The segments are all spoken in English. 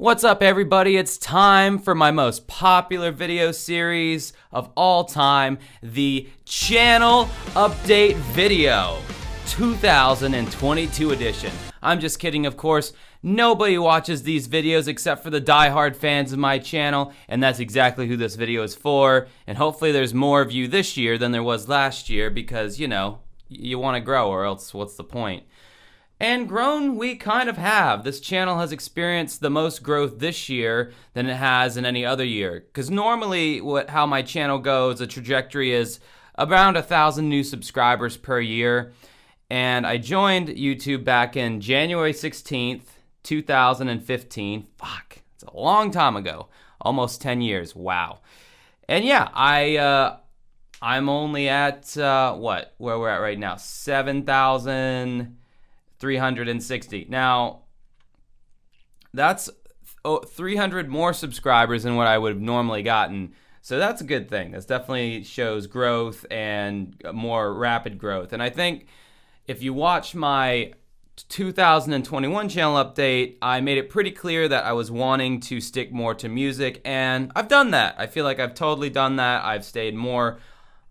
What's up, everybody? It's time for my most popular video series of all time, the Channel Update Video 2022 edition. I'm just kidding, of course. Nobody watches these videos except for the die-hard fans of my channel, and that's exactly who this video is for. And hopefully there's more of you this year than there was last year because, you know, you want to grow, or else what's the point? And grown we kind of have. This channel has experienced the most growth this year than it has in any other year. Because normally how my channel goes, the trajectory is around 1,000 new subscribers per year. And I joined YouTube back in January 16th, 2015. Fuck, it's a long time ago. Almost 10 years, wow. And yeah, I'm only at, where we're at right now, 7,360. Now, that's 300 more subscribers than what I would have normally gotten. So that's a good thing. This definitely shows growth and more rapid growth. And I think if you watch my 2021 channel update, I made it pretty clear that I was wanting to stick more to music, and I've done that. I feel like I've totally done that. I've stayed more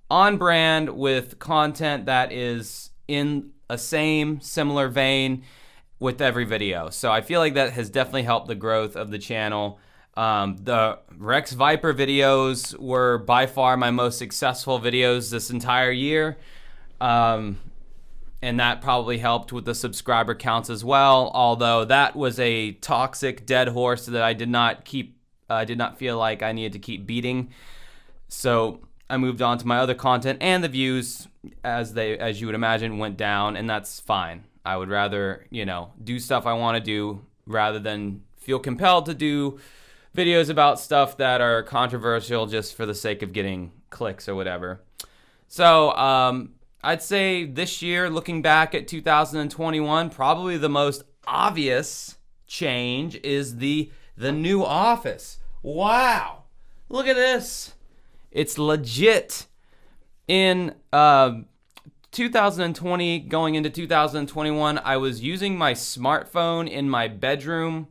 on brand with content that is in a similar vein with every video. So I feel like that has definitely helped the growth of the channel. The Rex Viper videos were by far my most successful videos this entire year. And that probably helped with the subscriber counts as well. Although that was a toxic dead horse that I did not feel like I needed to keep beating. So I moved on to my other content, and the views, as you would imagine, went down, and that's fine. I would rather, do stuff I want to do rather than feel compelled to do videos about stuff that are controversial just for the sake of getting clicks or whatever. So I'd say this year, looking back at 2021, probably the most obvious change is the new office. Wow, look at this. It's legit. In 2020, going into 2021, I was using my smartphone in my bedroom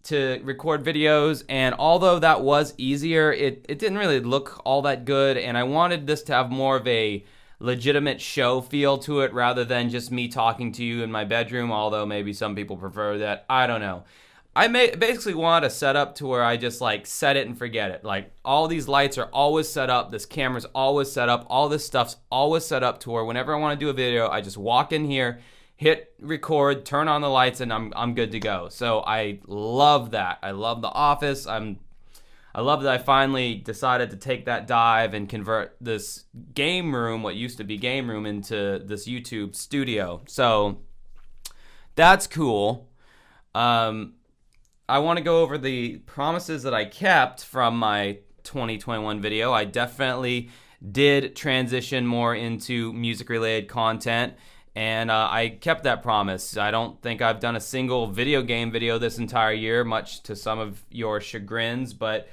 to record videos, and although that was easier, it didn't really look all that good, and I wanted this to have more of a legitimate show feel to it rather than just me talking to you in my bedroom, although maybe some people prefer that. I don't know. I basically want a setup to where I just like set it and forget it. Like all these lights are always set up, this camera's always set up, all this stuff's always set up to where whenever I want to do a video, I just walk in here, hit record, turn on the lights, and I'm good to go. So I love that. I love the office. I love that I finally decided to take that dive and convert this game room, what used to be game room, into this YouTube studio. So that's cool. I want to go over the promises that I kept from my 2021 video. I definitely did transition more into music-related content, and I kept that promise. I don't think I've done a single video game video this entire year, much to some of your chagrins, but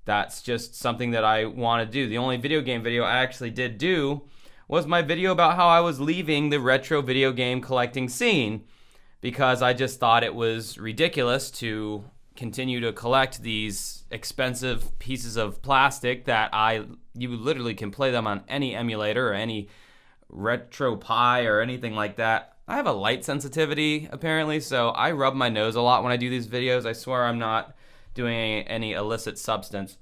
that's just something that I want to do. The only video game video I actually did do was my video about how I was leaving the retro video game collecting scene, because I just thought it was ridiculous to continue to collect these expensive pieces of plastic that you literally can play them on any emulator or any retro Pi or anything like that. I have a light sensitivity apparently, so I rub my nose a lot when I do these videos. I swear I'm not doing any illicit substance.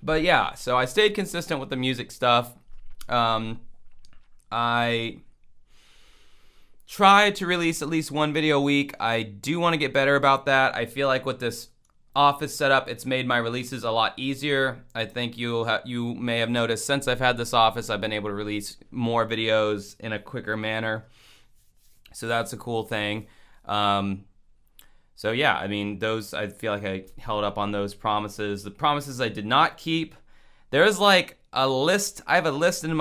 But yeah, so I stayed consistent with the music stuff. I try to release at least one video a week. I do want to get better about that. I feel like with this office setup, it's made my releases a lot easier. I think you may have noticed since I've had this office, I've been able to release more videos in a quicker manner. So that's a cool thing. So yeah, I mean, those, I feel like I held up on those promises. The promises I did not keep, there's like a list. I have a list in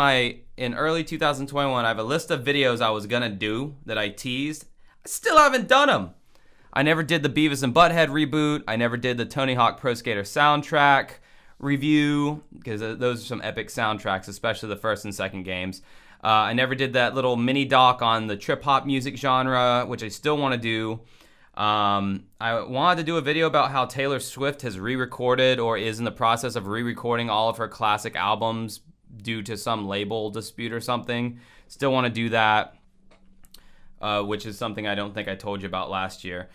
early 2021. I have a list of videos I was gonna do that I teased. I still haven't done them. I never did the Beavis and Butthead reboot. I never did the Tony Hawk Pro Skater soundtrack review, because those are some epic soundtracks, especially the first and second games. I never did that little mini doc on the trip hop music genre, which I still want to do. I wanted to do a video about how Taylor Swift has re-recorded or is in the process of re-recording all of her classic albums due to some label dispute or something. Still want to do that, which is something I don't think I told you about last year.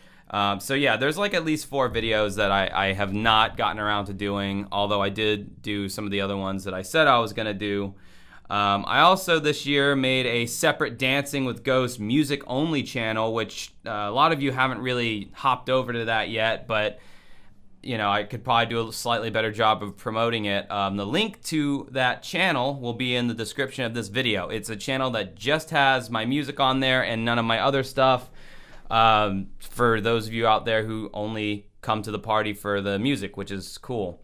So yeah, there's like at least 4 videos that I have not gotten around to doing, although I did do some of the other ones that I said I was going to do. I also this year made a separate Dancing with Ghosts music only channel, which a lot of you haven't really hopped over to that yet, but you know, I could probably do a slightly better job of promoting it. The link to that channel will be in the description of this video. It's a channel that just has my music on there and none of my other stuff. For those of you out there who only come to the party for the music, which is cool.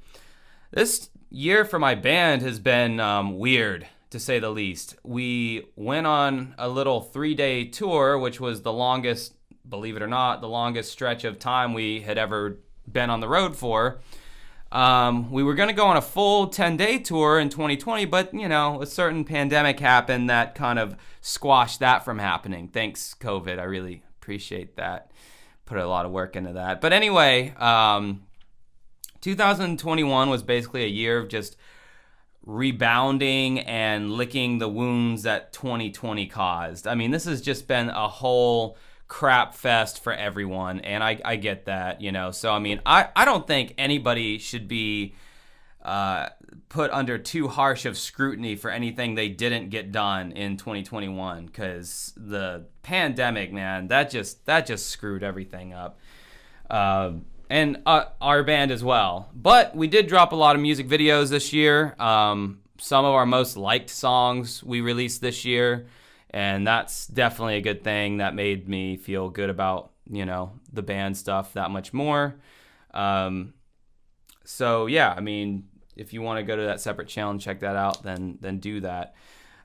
This year for my band has been weird, to say the least. We went on a little 3-day tour, which was the longest, believe it or not, the longest stretch of time we had ever been on the road for. We were going to go on a full 10-day tour in 2020, but, you know, a certain pandemic happened that kind of squashed that from happening. Thanks, COVID. I really appreciate that. Put a lot of work into that. But anyway, 2021 was basically a year of just rebounding and licking the wounds that 2020 caused. I mean, this has just been a whole crap fest for everyone, and I get that, you know. So I mean, I don't think anybody should be put under too harsh of scrutiny for anything they didn't get done in 2021, because the pandemic, man, that just screwed everything up. And our band as well. But we did drop a lot of music videos this year. Some of our most liked songs we released this year, and that's definitely a good thing. That made me feel good about, you know, the band stuff that much more. So yeah, I mean, if you want to go to that separate channel and check that out, then do that.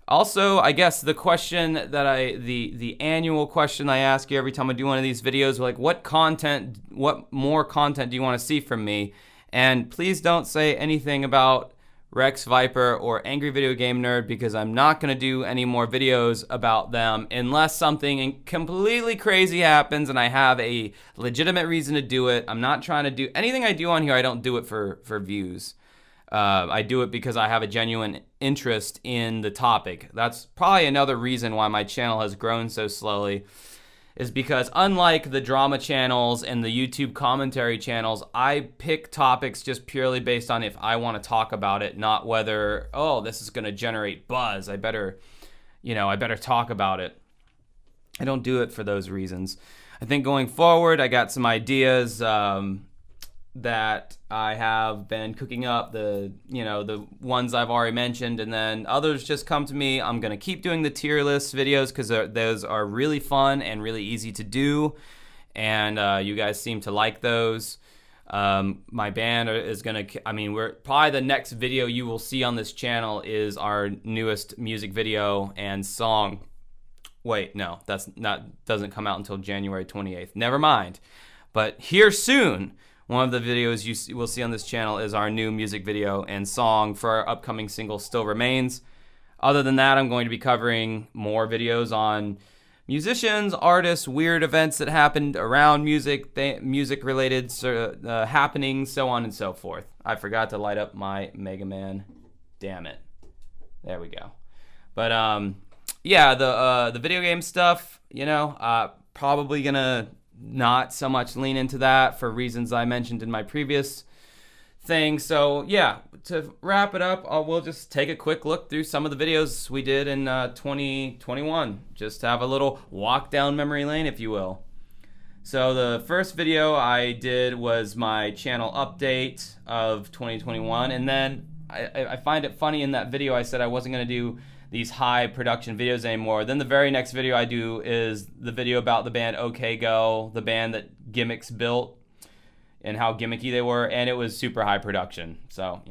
Also, I guess the question that the annual question I ask you every time I do one of these videos, like, what more content do you want to see from me? And please don't say anything about Rex Viper or Angry Video Game Nerd, because I'm not going to do any more videos about them unless something completely crazy happens and I have a legitimate reason to do it. I'm not trying to do anything I do on here. I don't do it for views. I do it because I have a genuine interest in the topic. That's probably another reason why my channel has grown so slowly, is because unlike the drama channels and the YouTube commentary channels, I pick topics just purely based on if I want to talk about it, not whether, oh, this is going to generate buzz. I better talk about it. I don't do it for those reasons. I think going forward, I got some ideas that I have been cooking up, the ones I've already mentioned, and then others just come to me. I'm going to keep doing the tier list videos because those are really fun and really easy to do, and you guys seem to like those. My band is going to, we're probably the next video you will see on this channel is our newest music video and song. Wait, no, doesn't come out until January 28th. Never mind. But here soon, one of the videos you will see on this channel is our new music video and song for our upcoming single, Still Remains. Other than that, I'm going to be covering more videos on musicians, artists, weird events that happened around music-related happenings, so on and so forth. I forgot to light up my Mega Man. Damn it. There we go. But yeah, the video game stuff, probably gonna not so much lean into that for reasons I mentioned in my previous thing. So yeah, to wrap it up, we'll just take a quick look through some of the videos we did in 2021, just to have a little walk down memory lane, if you will. So the first video I did was my channel update of 2021, and then I find it funny, in that video I said I wasn't going to do these high production videos anymore. Then the very next video I do is the video about the band OK Go, the band that Gimmicks built, and how gimmicky they were, and it was super high production. So,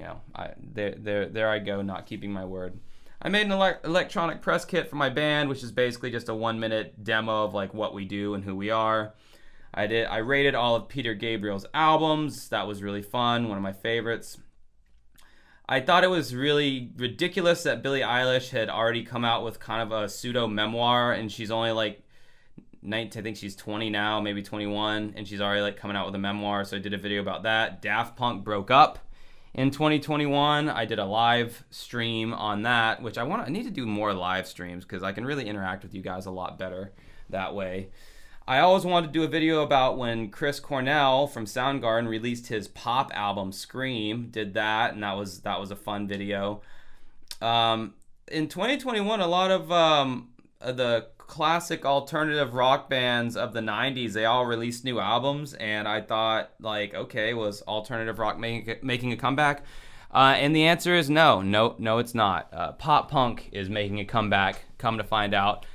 there I go, not keeping my word. I made an electronic press kit for my band, which is basically just a 1-minute demo of like what we do and who we are. I rated all of Peter Gabriel's albums. That was really fun, one of my favorites. I thought it was really ridiculous that Billie Eilish had already come out with kind of a pseudo memoir, and she's only like 19, I think she's 20 now, maybe 21, and she's already like coming out with a memoir. So I did a video about that. Daft Punk broke up in 2021. I did a live stream on that, which I need to do more live streams because I can really interact with you guys a lot better that way. I always wanted to do a video about when Chris Cornell from Soundgarden released his pop album Scream. Did that, and that was a fun video. In 2021, a lot of the classic alternative rock bands of the 90s, they all released new albums, and I thought, like, okay, was alternative rock making a comeback? And the answer is no, it's not. Pop punk is making a comeback, come to find out,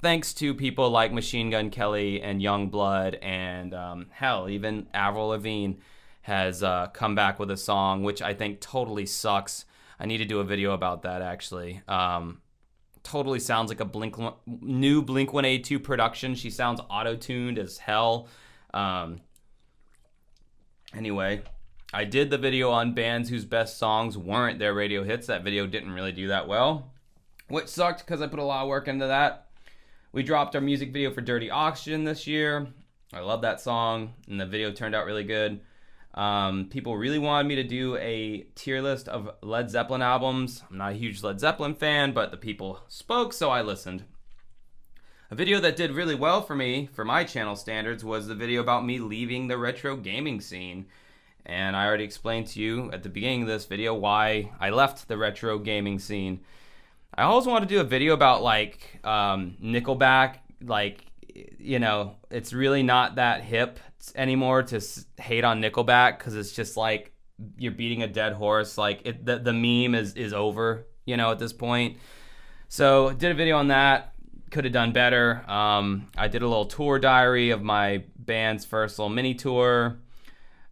thanks to people like Machine Gun Kelly and Youngblood, and hell, even Avril Lavigne has come back with a song, which I think totally sucks. I need to do a video about that, actually. Totally sounds like a new Blink-182 production. She sounds auto-tuned as hell. Anyway, I did the video on bands whose best songs weren't their radio hits. That video didn't really do that well, which sucked because I put a lot of work into that. We dropped our music video for Dirty Oxygen this year. I love that song, and the video turned out really good. People really wanted me to do a tier list of Led Zeppelin albums. I'm not a huge Led Zeppelin fan, but the people spoke, so I listened. A video that did really well for me, for my channel standards, was the video about me leaving the retro gaming scene. And I already explained to you at the beginning of this video why I left the retro gaming scene. I always wanted to do a video about, like, Nickelback. Like, you know, it's really not that hip anymore to hate on Nickelback because it's just like you're beating a dead horse. Like, the meme is over, you know, at this point. So did a video on that. Could have done better. I did a little tour diary of my band's first little mini tour.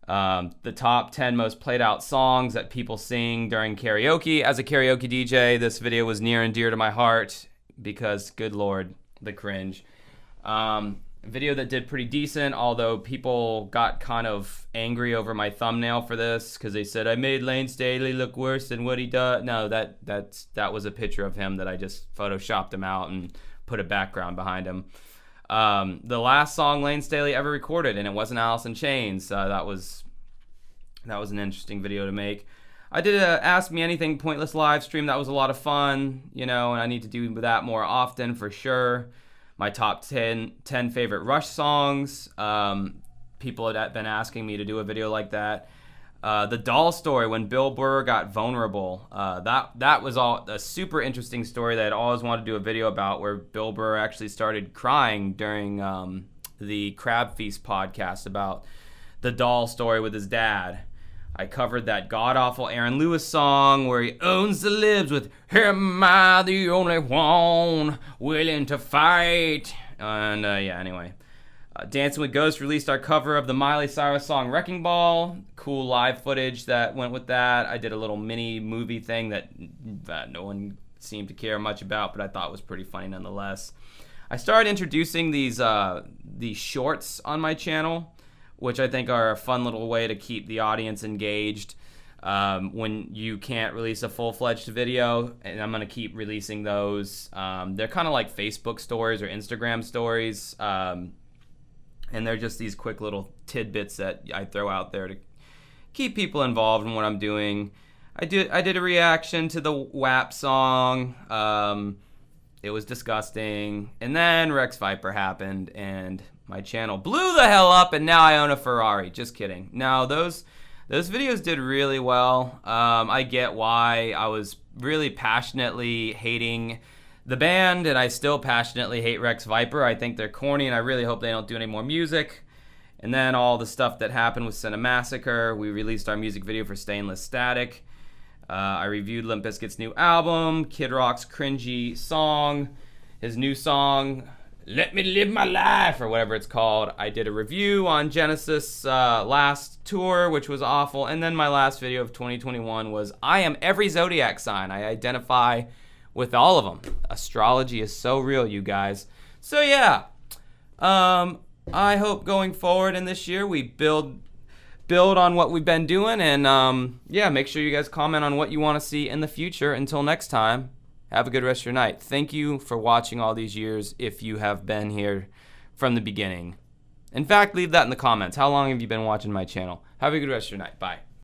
The top 10 most played out songs that people sing during karaoke. As a karaoke DJ, this video was near and dear to my heart because, good Lord, the cringe. Video that did pretty decent, although people got kind of angry over my thumbnail for this because they said I made Lane Staley look worse than what he does. No, that was a picture of him that I just photoshopped him out and put a background behind him. The last song Lane Staley ever recorded, and it wasn't Alice in Chains. That was an interesting video to make. I did a Ask Me Anything pointless live stream. That was a lot of fun, you know, and I need to do that more often for sure. My top 10 favorite Rush songs. People had been asking me to do a video like that. The doll story when Bill Burr got vulnerable. That was all a super interesting story that I'd always wanted to do a video about, where Bill Burr actually started crying during the Crab Feast podcast about the doll story with his dad. I covered that god-awful Aaron Lewis song where he owns the libs with "Am I the only one willing to fight?" And yeah, anyway. Dancing with Ghosts released our cover of the Miley Cyrus song Wrecking Ball. Cool live footage that went with that. I did a little mini movie thing that no one seemed to care much about, but I thought was pretty funny nonetheless. I started introducing these shorts on my channel, which I think are a fun little way to keep the audience engaged when you can't release a full-fledged video, and I'm going to keep releasing those. They're kind of like Facebook stories or Instagram stories, and they're just these quick little tidbits that I throw out there to keep people involved in what I'm doing. I did a reaction to the WAP song. It was disgusting. And then Rex Viper happened, and my channel blew the hell up, and now I own a Ferrari. Just kidding. No, those videos did really well. I get why. I was really passionately hating the band, and I still passionately hate Rex Viper. I think they're corny, and I really hope they don't do any more music. And then all the stuff that happened with Cinemassacre. We released our music video for Stainless Static. I reviewed Limp Bizkit's new album, Kid Rock's cringy song, his new song, Let Me Live My Life, or whatever it's called. I did a review on Genesis' last tour, which was awful. And then my last video of 2021 was I am every zodiac sign. I identify with all of them. Astrology is so real, you guys. So yeah, I hope going forward in this year we build on what we've been doing, and yeah, make sure you guys comment on what you want to see in the future. Until next time, have a good rest of your night. Thank you for watching all these years if you have been here from the beginning? In fact, leave that in the comments. How long have you been watching my channel? Have a good rest of your night. Bye.